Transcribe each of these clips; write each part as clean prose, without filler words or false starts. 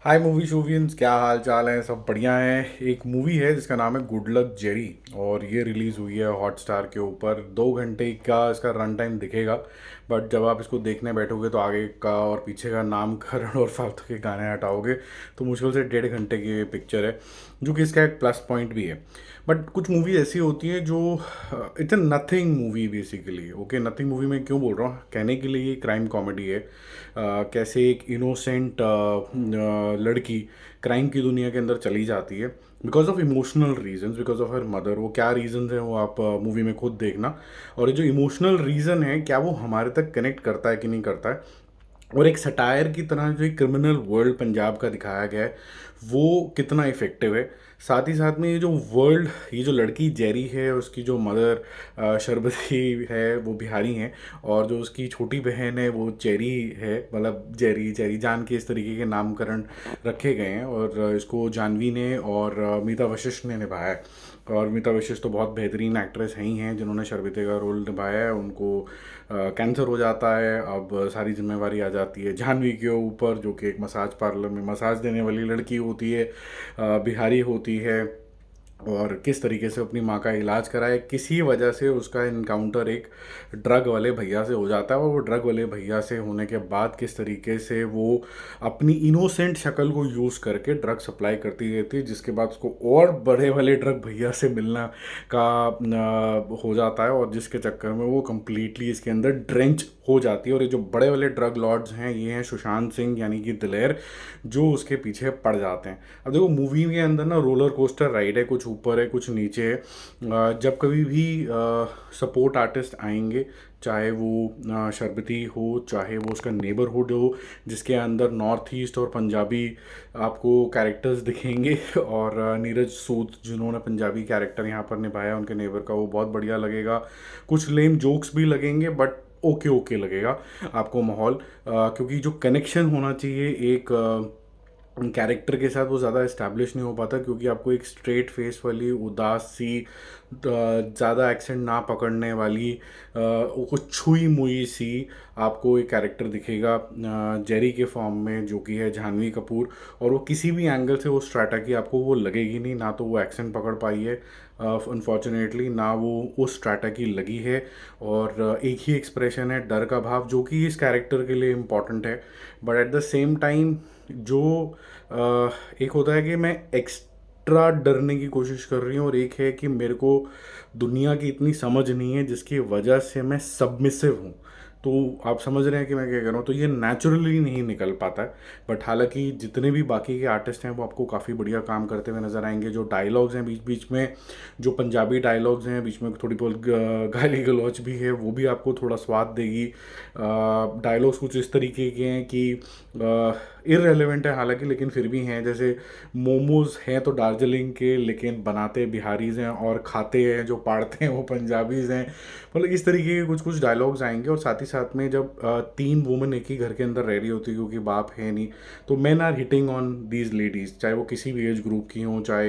हाय movie शूवियंस, क्या हाल चाल है? सब बढ़िया है। एक मूवी है जिसका नाम है गुड लक जेरी, और ये रिलीज़ हुई है हॉटस्टार के ऊपर। 2 घंटे का इसका रन टाइम दिखेगा, बट जब आप इसको देखने बैठोगे तो आगे का और पीछे का नामकरण और फालतू के गाने हटाओगे तो मुश्किल से 1.5 घंटे की ये पिक्चर है, जो कि इसका एक प्लस पॉइंट भी है। बट कुछ मूवी ऐसी होती हैं जो it's a nothing movie basically. Okay, nothing movie में क्यों बोल रहा हूँ? कहने के लिए ये क्राइम कॉमेडी है। कैसे एक इनोसेंट लड़की क्राइम की दुनिया के अंदर चली जाती है because of emotional reasons, because of her mother. वो क्या रीजंस हैं वो आप मूवी में खुद देखना। और ये जो इमोशनल रीज़न है, क्या वो हमारे तक कनेक्ट करता है कि नहीं करता है। और एक सटायर की तरह जो एक क्रिमिनल वर्ल्ड पंजाब का दिखाया गया है, वो कितना इफ़ेक्टिव है। साथ ही साथ में ये जो वर्ल्ड, ये जो लड़की जेरी है, उसकी जो मदर शर्बती है वो बिहारी हैं, और जो उसकी छोटी बहन है वो चेरी है। मतलब जेरी चेरी जान के इस तरीके के नामकरण रखे गए हैं, और इसको जानवी ने और मीता वशिष्ठ ने निभाया है। और मीता वशिष्ठ तो बहुत बेहतरीन एक्ट्रेस हैं ही हैं, जिन्होंने शर्बते का रोल निभाया है। उनको कैंसर हो जाता है, अब सारी जिम्मेवारी आ जाती है जाह्नवी के ऊपर, जो कि एक मसाज पार्लर में मसाज देने वाली लड़की होती है, बिहारी होती है। और किस तरीके से अपनी माँ का इलाज कराए, किसी वजह से उसका इनकाउंटर एक ड्रग वाले भैया से हो जाता है, और वो ड्रग वाले भैया से होने के बाद किस तरीके से वो अपनी इनोसेंट शक्ल को यूज़ करके ड्रग सप्लाई करती रहती है, जिसके बाद उसको और बड़े वाले ड्रग भैया से मिलना का हो जाता है, और जिसके चक्कर में वो कम्प्लीटली इसके अंदर ड्रेंच हो जाती है। और ये जो बड़े वाले ड्रग लॉर्ड्स हैं, ये हैं सुशांत सिंह यानी कि दिलेर, जो उसके पीछे पड़ जाते हैं। अब देखो, मूवी के अंदर ना रोलर कोस्टर राइड है, कुछ ऊपर है कुछ नीचे है। जब कभी भी सपोर्ट आर्टिस्ट आएंगे, चाहे वो शर्बती हो, चाहे वो उसका नेबरहुड हो, जिसके अंदर नॉर्थ ईस्ट और पंजाबी आपको कैरेक्टर्स दिखेंगे और नीरज सूद जिन्होंने पंजाबी कैरेक्टर यहाँ पर निभाया उनके नेबर का, वो बहुत बढ़िया लगेगा। कुछ लेम जोक्स भी लगेंगे, बट ओके ओके लगेगा आपको माहौल। क्योंकि जो कनेक्शन होना चाहिए एक कैरेक्टर के साथ, वो ज़्यादा इस्टेब्लिश नहीं हो पाता, क्योंकि आपको एक स्ट्रेट फेस वाली उदास सी, ज़्यादा एक्सेंट ना पकड़ने वाली, कुछ छुई मुई सी आपको एक कैरेक्टर दिखेगा जेरी के फॉर्म में, जो कि है जाह्नवी कपूर। और वो किसी भी एंगल से वो स्ट्रैटा की आपको वो लगेगी नहीं, ना तो वो एक्सेंट पकड़ पाई है अनफॉर्चुनेटली, ना वो उस स्ट्रैटा की लगी है। और एक ही एक्सप्रेशन है, डर का भाव, जो कि इस कैरेक्टर के लिए इम्पॉर्टेंट है। But at the same time जो एक होता है कि मैं एक्स्ट्रा डरने की कोशिश कर रही हूँ, और एक है कि मेरे को दुनिया की इतनी समझ नहीं है जिसकी वजह से मैं सबमिसिव हूँ। तो आप समझ रहे हैं कि मैं क्या कह रहा हूँ। तो ये नेचुरली नहीं निकल पाता है। बट हालांकि जितने भी बाकी के आर्टिस्ट हैं वो आपको काफ़ी बढ़िया काम करते हुए नज़र आएंगे। जो डायलॉग्स हैं बीच बीच में, जो पंजाबी डायलॉग्स हैं बीच में, थोड़ी बहुत गाली गलौच भी है, वो भी आपको थोड़ा स्वाद देगी। डायलॉग्स कुछ इस तरीके के हैं कि इररेलेवेंट है हालांकि, लेकिन फिर भी हैं। जैसे मोमोज हैं तो दार्जिलिंग के, लेकिन बनाते बिहारीज हैं, और खाते हैं जो पाड़ते हैं वो पंजाबीज हैं। मतलब इस तरीके के कुछ कुछ डायलॉग्स आएंगे। और साथ ही साथ में जब तीन वुमेन एक ही घर के अंदर रह रही होती है, क्योंकि बाप है नहीं, तो men are hitting on these ladies, चाहे वो किसी भी एज ग्रुप की हों, चाहे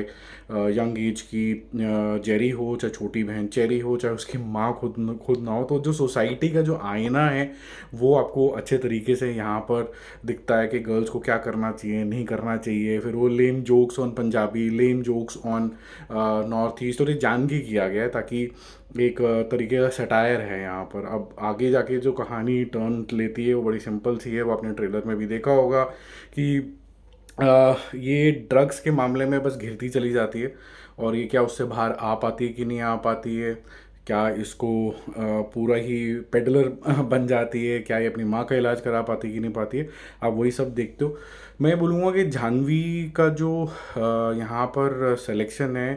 यंग एज की जेरी हो, चाहे छोटी बहन चेरी हो, चाहे उसकी माँ खुद ना हो। तो जो सोसाइटी का जो आईना है वो आपको अच्छे तरीके से यहाँ पर दिखता है कि गर्ल्स को क्या करना चाहिए, नहीं करना चाहिए। फिर वो lame jokes on Punjabi, lame jokes on north east, और ये जान के किया गया है ताकि एक तरीके का सटायर है यहाँ पर। अब आगे जाके जो कहानी टर्न लेती है वो बड़ी सिंपल सी है, वो आपने ट्रेलर में भी देखा होगा कि ये ड्रग्स के मामले में बस घिरती चली जाती है, और ये क्या उससे बाहर आ पाती है कि नहीं आ पाती है, क्या इसको पूरा ही पेडलर बन जाती है, क्या ये अपनी माँ का इलाज करा पाती है कि नहीं पाती है, आप वही सब देखते हो। मैं बोलूँगा कि जाह्नवी का जो यहाँ पर सिलेक्शन है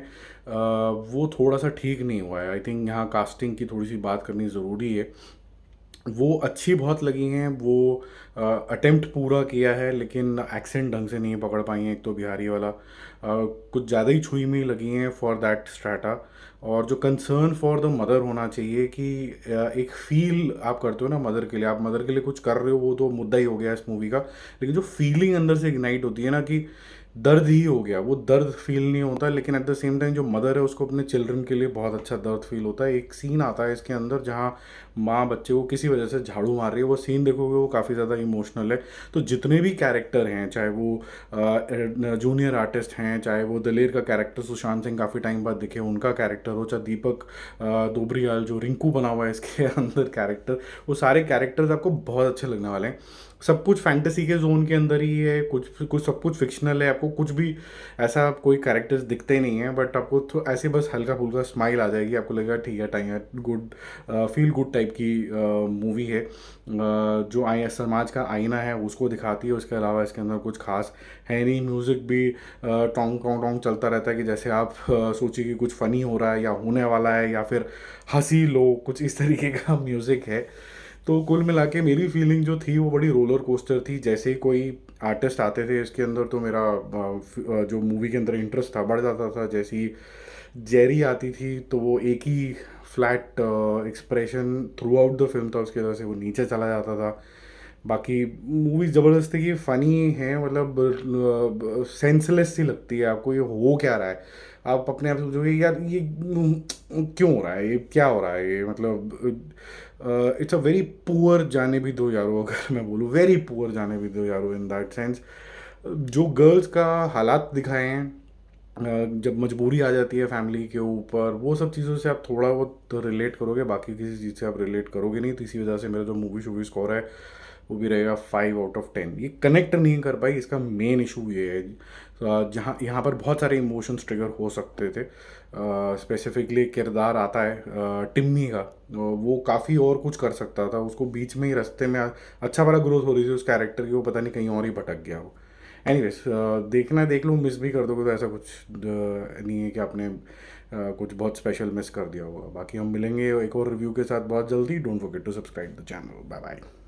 वो थोड़ा सा ठीक नहीं हुआ है। आई थिंक यहाँ कास्टिंग की थोड़ी सी बात करनी ज़रूरी है। वो अच्छी बहुत लगी हैं, वो अटेम्प्ट पूरा किया है, लेकिन एक्सेंट ढंग से नहीं पकड़ पाई हैं, एक तो बिहारी वाला कुछ ज़्यादा ही छुई हुई लगी हैं फॉर दैट स्ट्राटा। और जो कंसर्न फॉर द मदर होना चाहिए कि एक फील आप करते हो ना मदर के लिए, आप मदर के लिए कुछ कर रहे हो, वो तो मुद्दा ही हो गया इस मूवी का। लेकिन जो फीलिंग अंदर से इग्नाइट होती है ना, कि दर्द ही हो गया, वो दर्द फील नहीं होता, लेकिन एट द सेम टाइम जो मदर है उसको अपने चिल्ड्रन के लिए बहुत अच्छा दर्द फील होता है। एक सीन आता है इसके अंदर जहाँ माँ बच्चे को किसी वजह से झाड़ू मार रही है, वो सीन देखोगे वो काफ़ी ज़्यादा इमोशनल है। तो जितने भी कैरेक्टर हैं, चाहे वो जूनियर आर्टिस्ट हैं, चाहे वो दलेर का कैरेक्टर सुशांत सिंह काफ़ी टाइम बाद दिखे उनका कैरेक्टर हो, चाहे दीपक दोबरियाल जो रिंकू बना हुआ है इसके अंदर कैरेक्टर, वो सारे कैरेक्टर्स आपको बहुत अच्छे लगने वाले हैं। सब कुछ फैंटेसी के जोन के अंदर ही है, कुछ कुछ सब कुछ फिक्शनल है, आपको कुछ भी ऐसा कोई कैरेक्टर्स दिखते नहीं हैं, बट आपको ऐसे बस हल्का फुल्का स्माइल आ जाएगी, आपको लगेगा ठीक है टाइम है, गुड फील गुड टाइप की मूवी है। जो समाज का आईना है उसको दिखाती है, उसके अलावा इसके अंदर कुछ खास है नहीं। म्यूज़िक भी टोंग टोंग टोंग चलता रहता है कि जैसे आप सोचिए कि कुछ फ़नी हो रहा है या होने वाला है या फिर हंसी लो, कुछ इस तरीके का म्यूज़िक है। तो कुल मिला के मेरी फीलिंग जो थी वो बड़ी रोलर कोस्टर थी। जैसे ही कोई आर्टिस्ट आते थे इसके अंदर तो मेरा जो मूवी के अंदर इंटरेस्ट था बढ़ जाता था। जैसे ही जेरी आती थी तो वो एक ही flat expression throughout the film था, उसकी वजह से वो नीचे चला जाता था। बाकी मूवी ज़बरदस्ती की फ़नी है, मतलब सेंसलेस सी लगती है आपको, ये हो क्या रहा है। आप अपने आप से सोचोगे यार ये क्यों हो रहा है, ये क्या हो रहा है, ये मतलब इट्स अ वेरी पुअर जाने भी दो यारो, अगर मैं बोलूँ वेरी पुअर जाने भी दो यारो इन दैट सेंस। जो गर्ल्स का हालात दिखाए हैं, जब मजबूरी आ जाती है फैमिली के ऊपर, वो सब चीज़ों से आप थोड़ा बहुत रिलेट करोगे, बाकी किसी चीज़ से आप रिलेट करोगे नहीं। तो इसी वजह से मेरा जो मूवी शूवी स्कोर है वो भी रहेगा 5/10। ये कनेक्ट नहीं कर पाई, इसका मेन इशू ये है। जहाँ यहाँ पर बहुत सारे इमोशंस ट्रिगर हो सकते थे। स्पेसिफिकली किरदार आता है टिम्मी का, वो काफ़ी और कुछ कर सकता था, उसको बीच में ही रास्ते में अच्छा वाला ग्रोथ हो रही थी उस कैरेक्टर की, वो पता नहीं कहीं और ही भटक गया वो। एनीवेज, देखना है देख लो, मिस भी कर दोगे तो ऐसा कुछ नहीं है कि आपने कुछ बहुत स्पेशल मिस कर दिया होगा। बाकी हम मिलेंगे एक और रिव्यू के साथ बहुत जल्दी। Don't forget to subscribe the channel. Bye bye.